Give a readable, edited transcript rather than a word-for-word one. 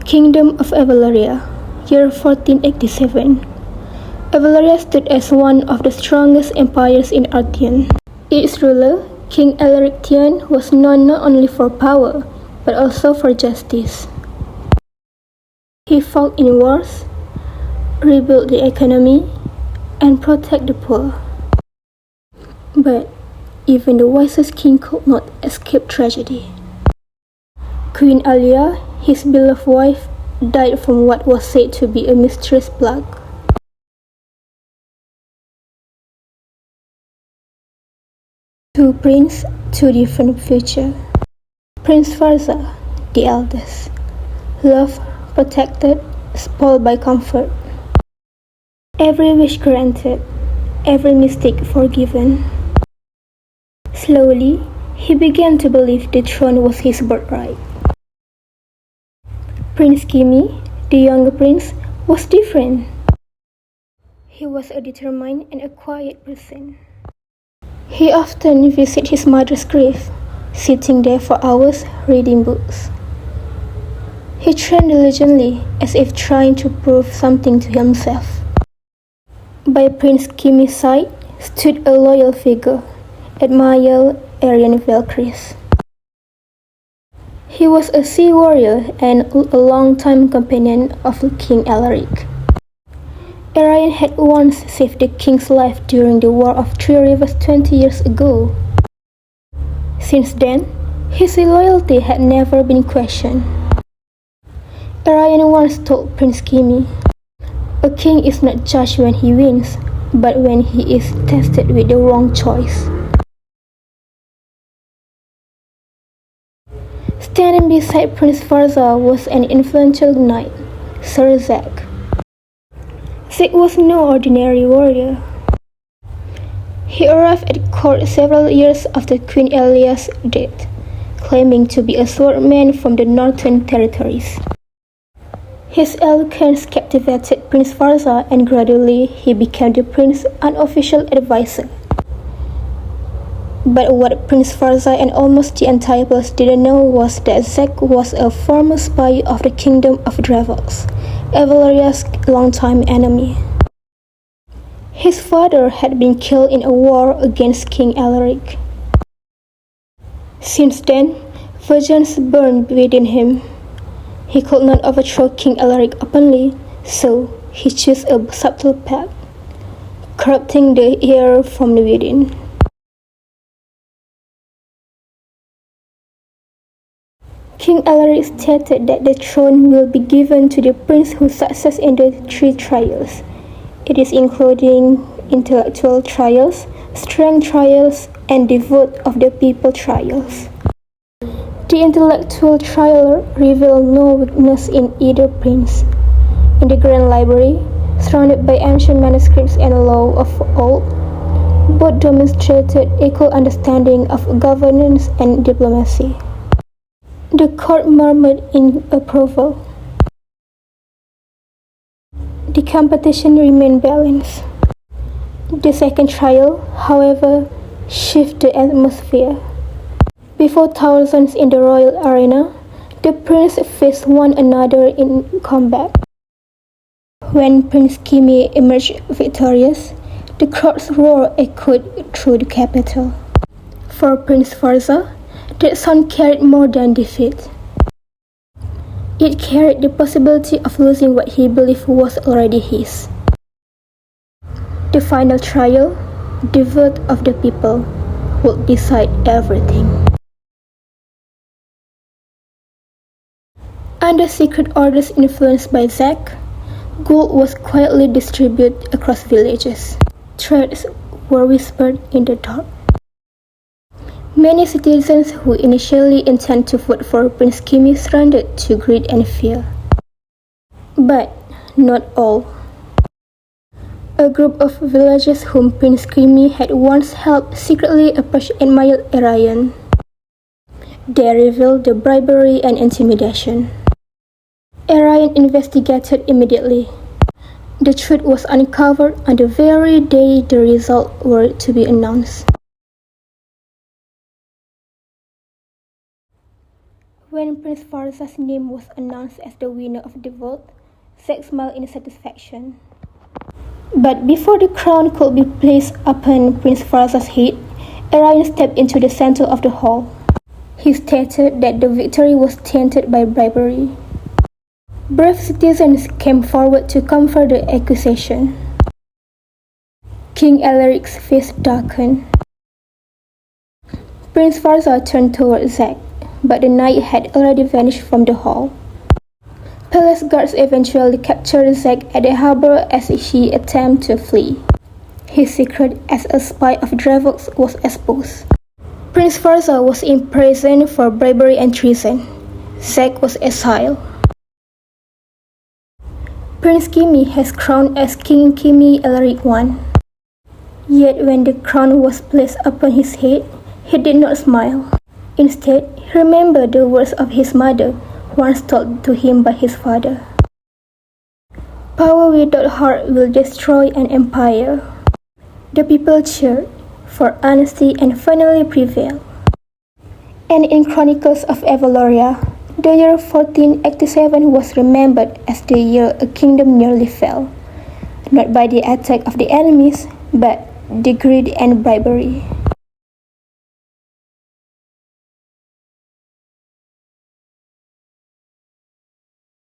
Kingdom of Avalaria, year 1487. Avalaria stood as one of the strongest empires in Arthian. Its ruler, King Alaric Tian, was known not only for power, but also for justice. He fought in wars, rebuilt the economy, and protected the poor. But even the wisest king could not escape tragedy. Queen Alia, his beloved wife, died from what was said to be a mysterious plague. Two princes, two different futures. Prince Farza, the eldest, loved, protected, spoiled by comfort. Every wish granted, every mistake forgiven. Slowly, he began to believe the throne was his birthright. Prince Kimi, the younger prince, was different. He was a determined and a quiet person. He often visited his mother's grave, sitting there for hours reading books. He trained diligently, as if trying to prove something to himself. By Prince Kimi's side stood a loyal figure, admired Aryan Valkyries. He was a sea warrior and a long-time companion of King Alaric. Aryan had once saved the king's life during the War of Three Rivers 20 years ago. Since then, his loyalty had never been questioned. Aryan once told Prince Kimi, "A king is not judged when he wins, but when he is tested with the wrong choice." Standing beside Prince Farza was an influential knight, Sir Zack. Zack was no ordinary warrior. He arrived at court several years after Queen Alia's death, claiming to be a swordman from the Northern Territories. His eloquence captivated Prince Farza, and gradually he became the prince's unofficial advisor. But what Prince Farza and almost the entire palace didn't know was that Zack was a former spy of the Kingdom of Dravos, Avalaria's longtime enemy. His father had been killed in a war against King Alaric. Since then, vengeance burned within him. He could not overthrow King Alaric openly, so he chose a subtle path, corrupting the heir from within. King Alaric stated that the throne will be given to the prince who succeeds in the three trials. It is including intellectual trials, strength trials, and the vote of the people trials. The intellectual trial revealed no weakness in either prince. In the Grand Library, surrounded by ancient manuscripts and law of old, both demonstrated equal understanding of governance and diplomacy. The court murmured in approval. The competition remained balanced. The second trial, however, shifted the atmosphere. Before thousands in the royal arena, the princes faced one another in combat. When Prince Kimi emerged victorious, the crowd's roar echoed through the capital. For Prince Farza, that sound carried more than defeat. It carried the possibility of losing what he believed was already his. The final trial, the vote of the people, would decide everything. Under secret orders influenced by Zack, gold was quietly distributed across villages. Threats were whispered in the dark. Many citizens who initially intended to vote for Prince Kimi surrendered to greed and fear. But not all. A group of villagers whom Prince Kimi had once helped secretly approached and admired Aryan. They revealed the bribery and intimidation. Aryan investigated immediately. The truth was uncovered on the very day the results were to be announced. When Prince Farzaz's name was announced as the winner of the vote, Zack smiled in satisfaction. But before the crown could be placed upon Prince Farzaz's head, Orion stepped into the center of the hall. He stated that the victory was tainted by bribery. Brave citizens came forward to confirm the accusation. King Alaric's face darkened. Prince Farzaz turned toward Zack, but the knight had already vanished from the hall. Palace guards eventually captured Zack at the harbor as he attempted to flee. His secret as a spy of Dravox was exposed. Prince Farzaz was imprisoned for bribery and treason. Zack was exiled. Prince Kimi has crowned as King Kimi Alaric I. Yet when the crown was placed upon his head, he did not smile. Instead, he remembered the words of his mother, once told to him by his father. Power without heart will destroy an empire. The people cheered, for honesty and finally prevailed. And in Chronicles of Evaloria, the year 1487 was remembered as the year a kingdom nearly fell, not by the attack of the enemies, but the greed and bribery.